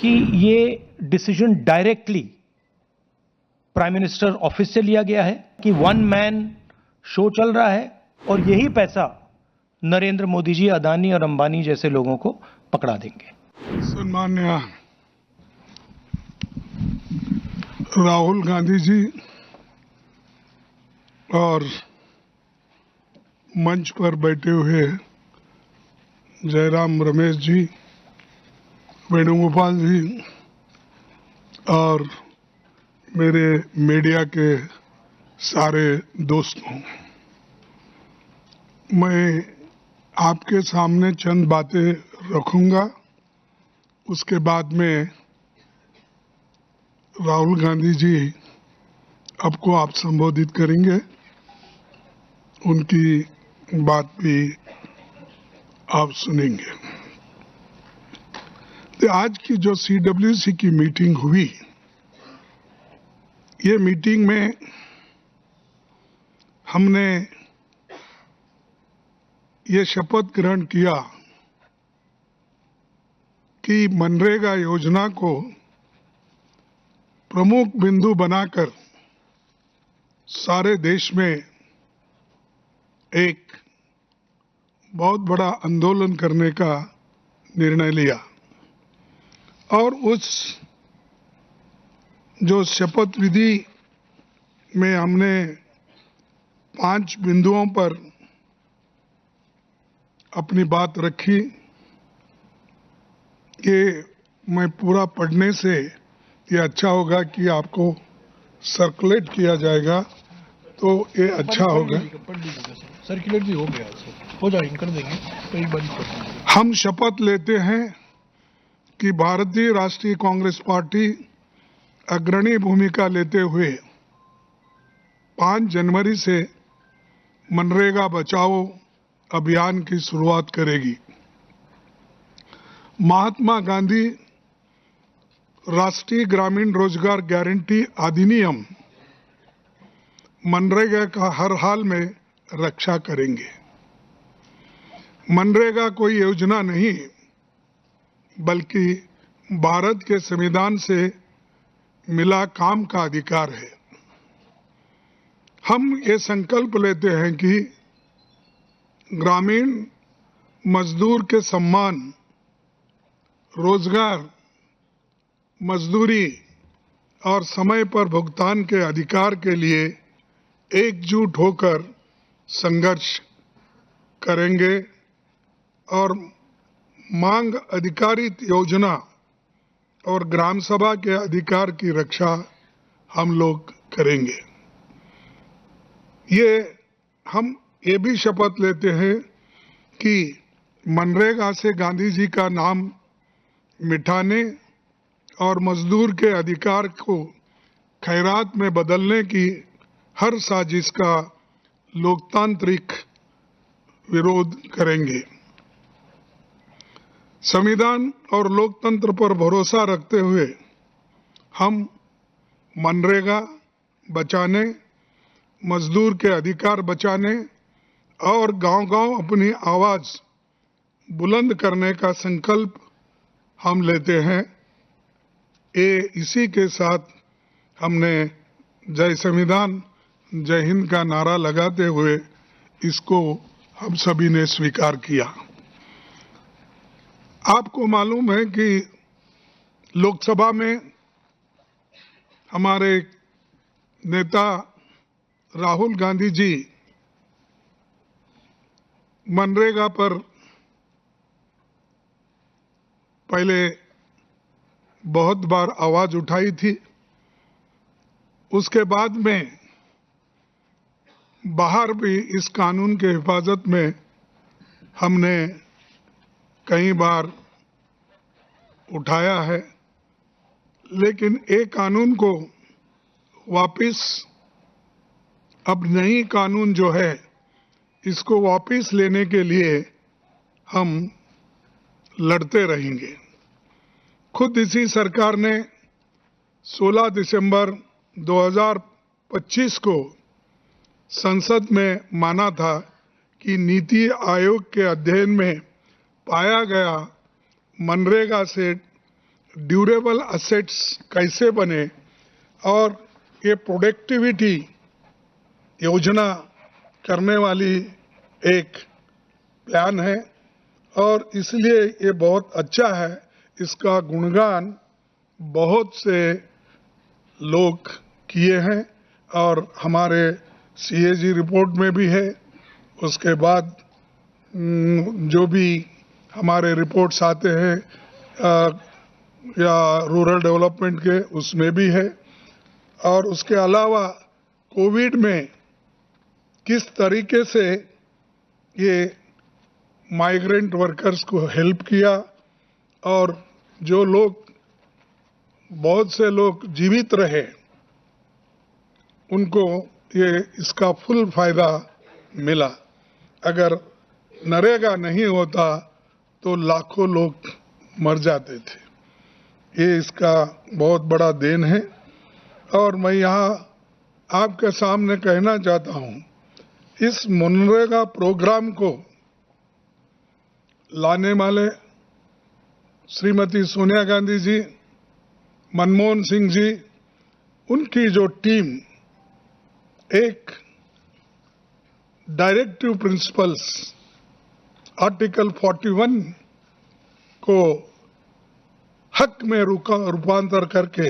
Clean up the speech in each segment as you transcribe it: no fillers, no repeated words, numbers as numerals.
कि ये decision directly prime minister office से लिया गया है कि वन मैन शो चल रहा है और यही पैसा नरेंद्र मोदी जी, अदानी और अंबानी जैसे लोगों को पकड़ा देंगे। सम्मान्य राहुल गांधी जी और मंच पर बैठे हुए जयराम रमेश जी, वेणुगोपाल जी और मेरे मीडिया के सारे दोस्तों, मैं आपके सामने चंद बातें रखूंगा। उसके बाद में राहुल गांधी जी आपको आप संबोधित करेंगे, उनकी बात भी आप सुनेंगे। तो आज की जो CWC की मीटिंग हुई, ये मीटिंग में हमने ये शपथ ग्रहण किया कि मनरेगा योजना को प्रमुख बिंदु बनाकर सारे देश में एक बहुत बड़ा आंदोलन करने का निर्णय लिया और उस जो शपथ विधि में हमने 5 बिंदुओं पर अपनी बात रखी कि मैं पूरा पढ़ने से ये अच्छा होगा कि आपको सर्कुलेट किया जाएगा, तो ये अच्छा होगा। सर्कुलेट भी हो गया, हो जाएगा, कर देंगे, तो एक बार पढ़ लीजिए। हम शपथ लेते हैं कि भारतीय राष्ट्रीय कांग्रेस पार्टी अग्रणी भूमिका लेते हुए 5 जनवरी से मनरेगा बचाओ अभियान की शुरुआत करेगी। महात्मा गांधी राष्ट्रीय ग्रामीण रोजगार गारंटी अधिनियम मनरेगा का हर हाल में रक्षा करेंगे। मनरेगा कोई योजना नहीं, बल्कि भारत के संविधान से मिला काम का अधिकार है। हम ये संकल्प लेते हैं कि ग्रामीण मजदूर के सम्मान, रोजगार, मजदूरी और समय पर भुगतान के अधिकार के लिए एकजुट होकर संघर्ष करेंगे और मांग आधारित योजना और ग्राम सभा के अधिकार की रक्षा हम लोग करेंगे। हम ये भी शपथ लेते हैं कि मनरेगा से गांधी जी का नाम मिटाने और मजदूर के अधिकार को खैरात में बदलने की हर साजिश का लोकतांत्रिक विरोध करेंगे। संविधान और लोकतंत्र पर भरोसा रखते हुए हम मनरेगा बचाने, मजदूर के अधिकार बचाने और गांव-गांव अपनी आवाज बुलंद करने का संकल्प हम लेते हैं। इसी के साथ हमने जय संविधान, जय हिंद का नारा लगाते हुए इसको हम सभी ने स्वीकार किया। आपको मालूम है कि लोकसभा में हमारे नेता राहुल गांधी जी मनरेगा पर पहले बहुत बार आवाज उठाई थी। उसके बाद में बाहर भी इस कानून के हिफाजत में हमने कई बार उठाया है, लेकिन एक कानून को वापस, अब नई कानून जो है इसको वापस लेने के लिए हम लड़ते रहेंगे। खुद इसी सरकार ने 16 दिसंबर 2025 को संसद में माना था कि नीति आयोग के अध्ययन में पाया गया मनरेगा से ड्यूरेबल असेट्स कैसे बने और ये प्रोडक्टिविटी योजना करने वाली एक प्लान है और इसलिए ये बहुत अच्छा है। इसका गुणगान बहुत से लोग किए हैं और हमारे सीएजी रिपोर्ट में भी है। उसके बाद जो भी हमारे रिपोर्ट्स आते हैं या रूरल डेवलपमेंट के उसमें भी है। और उसके अलावा कोविड में किस तरीके से ये माइग्रेंट वर्कर्स को हेल्प किया और जो लोग बहुत से लोग जीवित रहे उनको ये इसका फुल फायदा मिला। अगर नरेगा नहीं होता तो लाखों लोग मर जाते थे। ये इसका बहुत बड़ा देन है और मैं यहाँ आपके सामने कहना चाहता हूँ, इस मनरेगा प्रोग्राम को लाने वाले श्रीमती सोनिया गांधी जी, मनमोहन सिंह जी, उनकी जो टीम एक डायरेक्टिव प्रिंसिपल्स आर्टिकल 41 को हक में रूपांतर करके,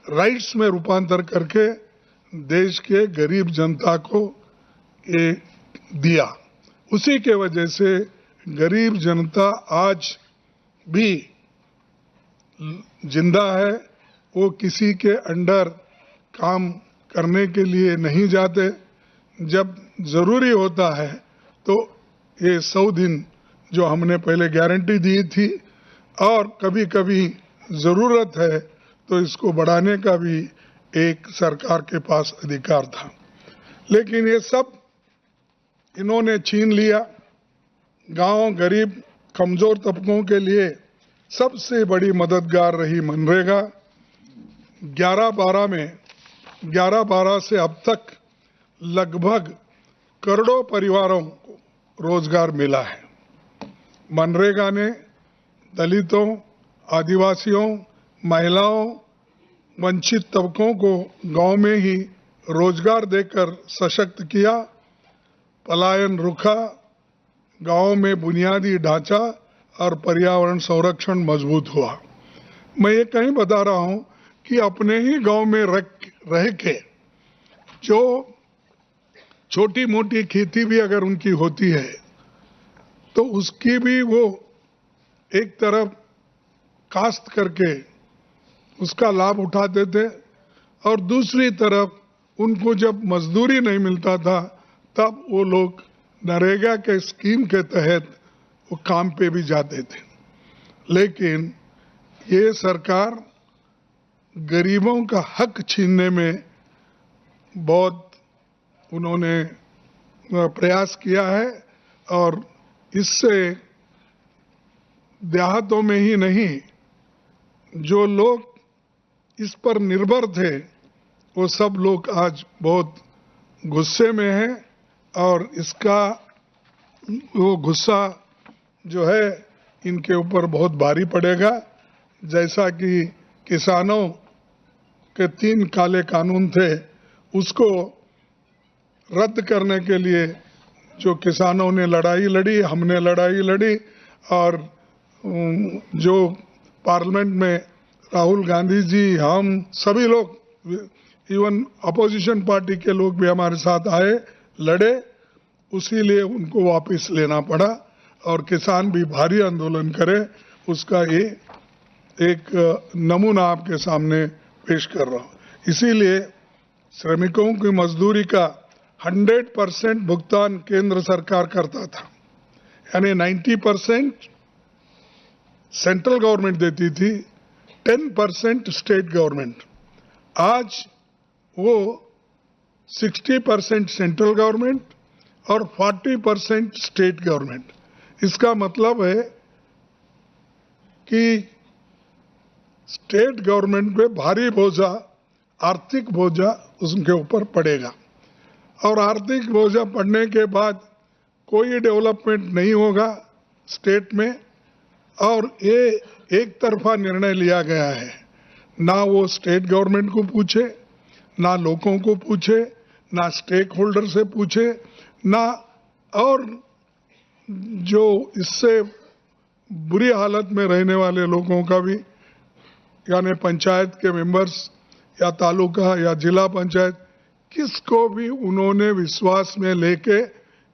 राइट्स में रूपांतर करके देश के गरीब जनता को ये दिया। उसी के वजह से गरीब जनता आज भी जिंदा है। वो किसी के अंडर काम करने के लिए नहीं जाते। जब जरूरी होता है तो ये 100 दिन जो हमने पहले गारंटी दी थी और कभी कभी जरूरत है तो इसको बढ़ाने का भी एक सरकार के पास अधिकार था, लेकिन ये सब इन्होंने छीन लिया। गांव, गरीब, कमजोर तबकों के लिए सबसे बड़ी मददगार रही मनरेगा। 11-12 से अब तक लगभग करोड़ों परिवारों को रोजगार मिला है। मनरेगा ने दलितों, आदिवासियों, महिलाओं, वंचित तबकों को गांव में ही रोजगार देकर सशक्त किया, पलायन रुका, गांव में बुनियादी ढांचा और पर्यावरण संरक्षण मजबूत हुआ। मैं ये कहीं बता रहा हूं कि अपने ही गांव में रह के जो छोटी मोटी खेती भी अगर उनकी होती है तो उसकी भी वो एक तरफ काश्त करके उसका लाभ उठाते थे और दूसरी तरफ उनको जब मजदूरी नहीं मिलता था तब वो लोग नरेगा के स्कीम के तहत वो काम पे भी जाते थे। लेकिन ये सरकार गरीबों का हक छीनने में बहुत उन्होंने प्रयास किया है और इससे देहातों में ही नहीं, जो लोग इस पर निर्भर थे वो सब लोग आज बहुत गुस्से में हैं और इसका वो गुस्सा जो है इनके ऊपर बहुत भारी पड़ेगा। जैसा कि किसानों के 3 काले कानून थे उसको रद्द करने के लिए जो किसानों ने लड़ाई लड़ी, हमने लड़ाई लड़ी और जो पार्लियामेंट में राहुल गांधी जी, हम सभी लोग, इवन अपोजिशन पार्टी के लोग भी हमारे साथ आए, लड़े, उसी लिए उनको वापस लेना पड़ा और किसान भी भारी आंदोलन करे। उसका ये एक नमूना आपके सामने पेश कर रहा हूं। इसीलिए श्रमिकों की मजदूरी का 100% भुगतान केंद्र सरकार करता था, यानी 90% सेंट्रल गवर्नमेंट देती थी, 10% स्टेट गवर्नमेंट। आज वो 60% सेंट्रल गवर्नमेंट और 40% स्टेट गवर्नमेंट। इसका मतलब है कि स्टेट गवर्नमेंट पे भारी बोझा, आर्थिक बोझा उनके ऊपर पड़ेगा और आर्थिक बोझा पड़ने के बाद कोई डेवलपमेंट नहीं होगा स्टेट में और ये एक तरफा निर्णय लिया गया है, ना वो स्टेट गवर्नमेंट को पूछे, ना लोगों को पूछे, ना स्टेक होल्डर से पूछे, ना और जो इससे बुरी हालत में रहने वाले लोगों का भी, यानी पंचायत के मेंबर्स या तालुका या जिला पंचायत, किसको भी उन्होंने विश्वास में लेके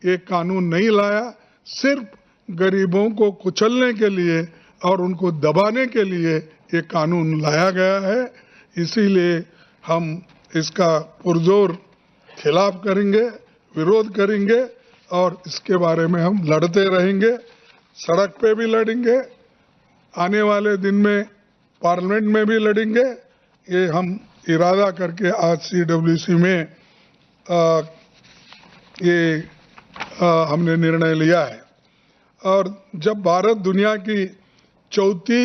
ये कानून नहीं लाया। सिर्फ गरीबों को कुचलने के लिए और उनको दबाने के लिए ये कानून लाया गया है। इसीलिए हम इसका पुरजोर खिलाफ करेंगे, विरोध करेंगे और इसके बारे में हम लड़ते रहेंगे, सड़क पे भी लड़ेंगे, आने वाले दिन में पार्लियामेंट में भी लड़ेंगे। ये हम इरादा करके आज CWC में हमने निर्णय लिया है। और जब भारत दुनिया की चौथी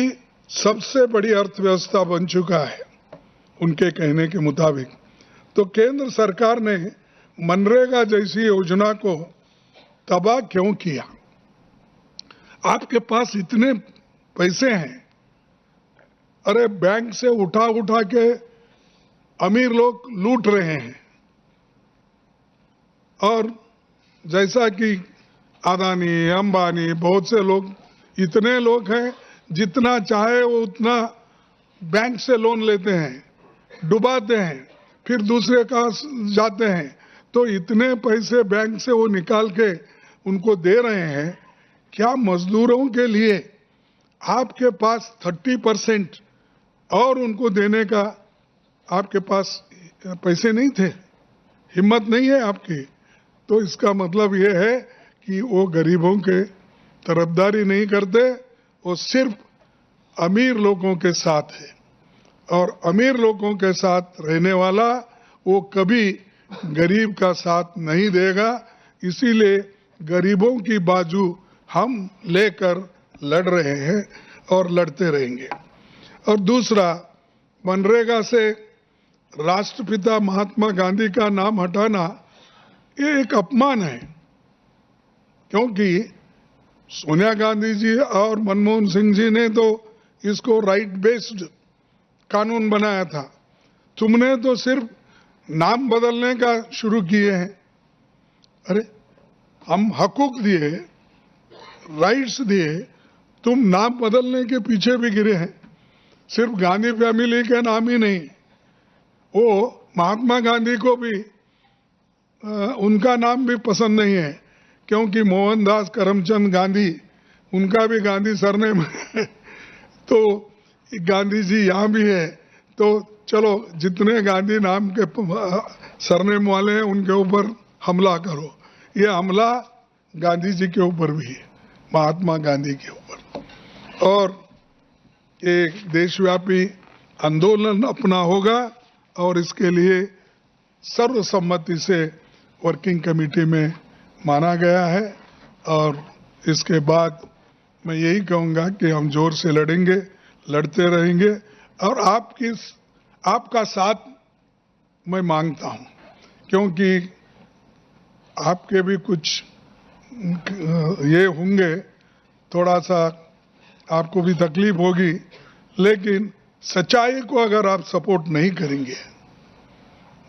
सबसे बड़ी अर्थव्यवस्था बन चुका है उनके कहने के मुताबिक, तो केंद्र सरकार ने मनरेगा जैसी योजना को तबाह क्यों किया? आपके पास इतने पैसे हैं, अरे बैंक से उठा उठा के अमीर लोग लूट रहे हैं। और जैसा कि अदानी, अंबानी, बहुत से लोग, इतने लोग हैं, जितना चाहे वो उतना बैंक से लोन लेते हैं, डुबाते हैं, फिर दूसरे का जाते हैं। तो इतने पैसे बैंक से वो निकाल के उनको दे रहे हैं। क्या मजदूरों के लिए आपके पास 30% और उनको देने का आपके पास पैसे नहीं थे? हिम्मत नहीं है आपकी? तो इसका मतलब ये है कि वो गरीबों के तरफदारी नहीं करते, वो सिर्फ अमीर लोगों के साथ है। और अमीर लोगों के साथ रहने वाला वो कभी गरीब का साथ नहीं देगा। इसीलिए गरीबों की बाजू हम लेकर लड़ रहे हैं और लड़ते रहेंगे। और दूसरा, मनरेगा से राष्ट्रपिता महात्मा गांधी का नाम हटाना ये एक अपमान है, क्योंकि सोनिया गांधी जी और मनमोहन सिंह जी ने तो इसको राइट बेस्ड कानून बनाया था। तुमने तो सिर्फ नाम बदलने का शुरू किए हैं। अरे हम हकूक दिए, राइट्स दिए, तुम नाम बदलने के पीछे भी गिरे हैं। सिर्फ गांधी फैमिली के नाम ही नहीं, वो महात्मा गांधी को भी उनका नाम भी पसंद नहीं है, क्योंकि मोहनदास करमचंद गांधी, उनका भी गांधी सरनेम है। तो गांधी जी यहाँ भी है, तो चलो जितने गांधी नाम के सरनेम वाले हैं उनके ऊपर हमला करो। ये हमला गांधी जी के ऊपर भी है, महात्मा गांधी के ऊपर। और एक देशव्यापी आंदोलन अपना होगा और इसके लिए सर्वसम्मति से वर्किंग कमेटी में माना गया है। और इसके बाद मैं यही कहूँगा कि हम जोर से लड़ेंगे, लड़ते रहेंगे। और आपका साथ मैं मांगता हूँ, क्योंकि आपके भी कुछ ये होंगे, थोड़ा सा आपको भी तकलीफ होगी, लेकिन सच्चाई को अगर आप सपोर्ट नहीं करेंगे,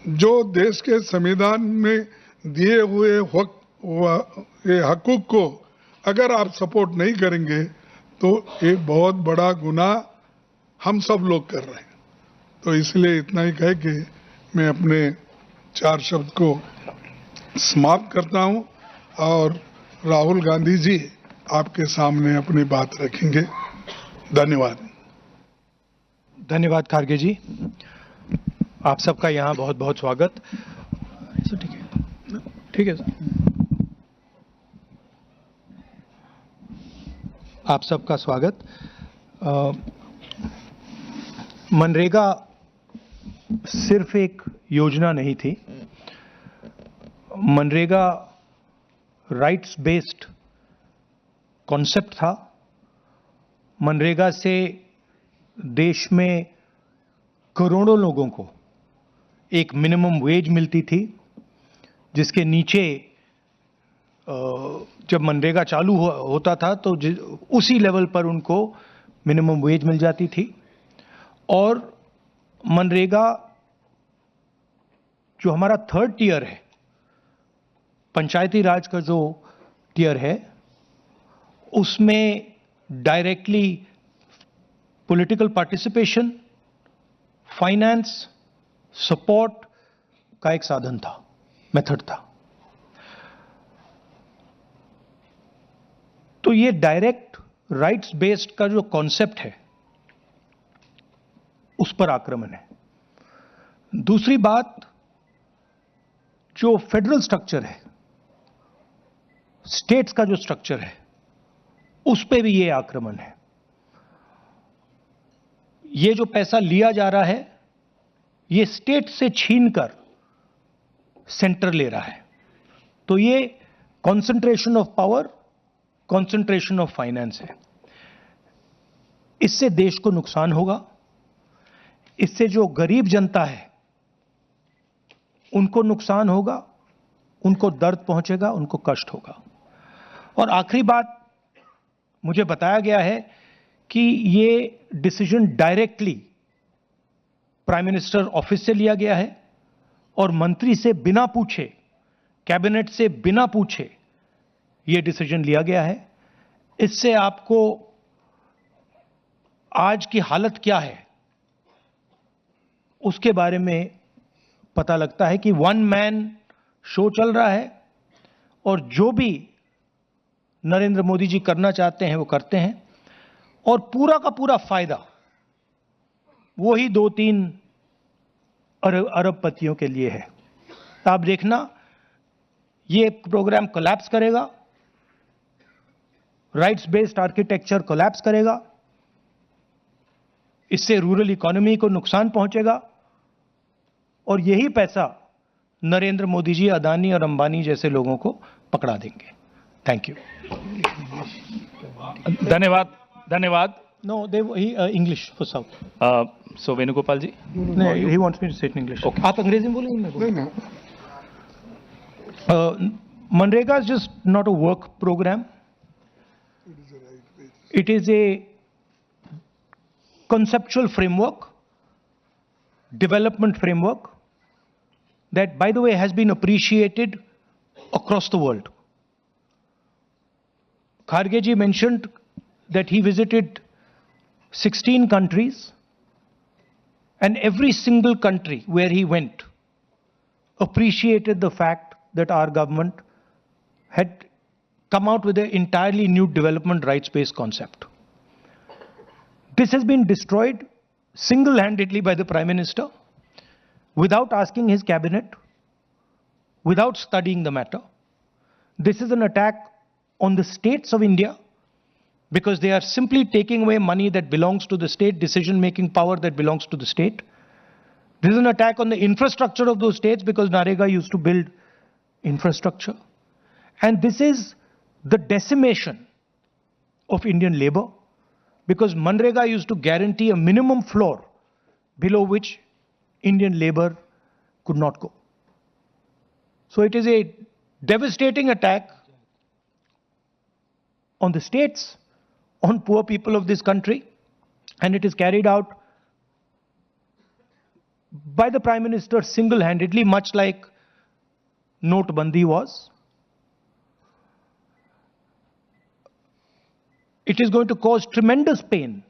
जो देश के संविधान में दिए हुए ये हकूक को अगर आप सपोर्ट नहीं करेंगे, तो एक बहुत बड़ा गुनाह हम सब लोग कर रहे हैं। तो इसलिए इतना ही कह के मैं अपने 4 शब्द को समाप्त करता हूं और राहुल गांधी जी आपके सामने अपनी बात रखेंगे। धन्यवाद। धन्यवाद खारगे जी, आप सबका यहाँ बहुत बहुत स्वागत। सर ठीक है, ठीक है सर। आप सबका स्वागत। मनरेगा सिर्फ एक योजना नहीं थी, मनरेगा राइट्स बेस्ड कॉन्सेप्ट था। मनरेगा से देश में करोड़ों लोगों को एक मिनिमम वेज मिलती थी, जिसके नीचे जब मनरेगा चालू होता था तो उसी लेवल पर उनको मिनिमम वेज मिल जाती थी। और मनरेगा जो हमारा थर्ड टियर है, पंचायती राज का जो टियर है, उसमें directly political participation, finance, support का एक साधन था, मेथड था। तो ये डायरेक्ट राइट्स बेस्ड का जो कॉन्सेप्ट है उस पर आक्रमण है। दूसरी बात, जो फेडरल स्ट्रक्चर है, स्टेट्स का जो स्ट्रक्चर है, उस पे भी ये आक्रमण है। ये जो पैसा लिया जा रहा है, ये स्टेट से छीनकर सेंटर ले रहा है। तो ये concentration of power, concentration of finance है। इससे देश को नुकसान होगा। इससे जो गरीब जनता है उनको नुकसान होगा, उनको दर्द पहुंचेगा, उनको कष्ट होगा। और आखिरी बात, मुझे बताया गया है कि ये decision directly prime minister office से लिया गया है और मंत्री से बिना पूछे, कैबिनेट से बिना पूछे ये डिसीजन लिया गया है। इससे आपको आज की हालत क्या है उसके बारे में पता लगता है कि वन मैन शो चल रहा है और जो भी नरेंद्र मोदी जी करना चाहते हैं वो करते हैं, और पूरा का पूरा फायदा वही 2-3 अरबपतियों के लिए है। तो आप देखना, ये प्रोग्राम कोलैप्स करेगा, राइट्स बेस्ड आर्किटेक्चर कोलैप्स करेगा, इससे रूरल इकोनॉमी को नुकसान पहुंचेगा और यही पैसा नरेंद्र मोदी जी अदानी और अंबानी जैसे लोगों को पकड़ा देंगे। Thank you. धन्यवाद। No, English for South. So Venugopal ji, No, he wants me to say it in English. Okay. आप अंग्रेजी में बोलेंगे? मैं बोलूँ? नहीं, Manrega is just not a work program. It is a conceptual framework, development framework that, by the way, has been appreciated across the world. Kharge ji mentioned that he visited 16 countries, and every single country where he went appreciated the fact that our government had come out with an entirely new development rights-based concept. This has been destroyed single-handedly by the Prime Minister without asking his cabinet, without studying the matter. This is an attack on the states of India because they are simply taking away money that belongs to the state, decision-making power that belongs to the state. This is an attack on the infrastructure of those states because Narega used to build infrastructure. And this is the decimation of Indian labor because Manrega used to guarantee a minimum floor below which Indian labor could not go. So it is a devastating attack on the states, on poor people of this country, and it is carried out by the Prime Minister single-handedly, much like Notebandi was. It is going to cause tremendous pain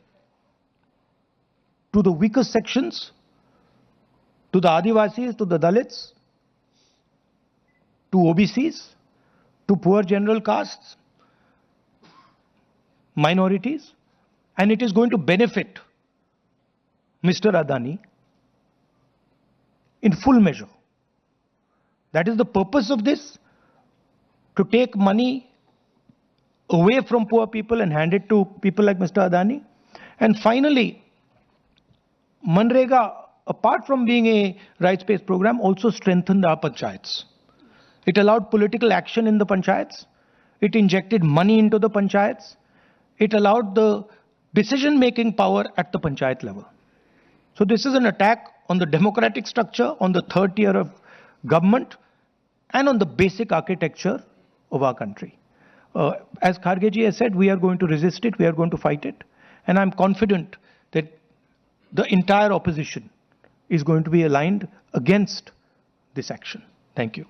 to the weakest sections, to the Adivasis, to the Dalits, to OBCs, to poor general castes, minorities, and it is going to benefit Mr. Adani in full measure. That is the purpose of this, to take money away from poor people and hand it to people like Mr. Adani. And finally, Manrega, apart from being a rights-based program, also strengthened our panchayats. It allowed political action in the panchayats. It injected money into the panchayats. It allowed the decision-making power at the panchayat level. So this is an attack on the democratic structure, on the third tier of government, and on the basic architecture of our country. As Kharge ji has said, we are going to resist it, we are going to fight it, and I'm confident that the entire opposition is going to be aligned against this action. Thank you.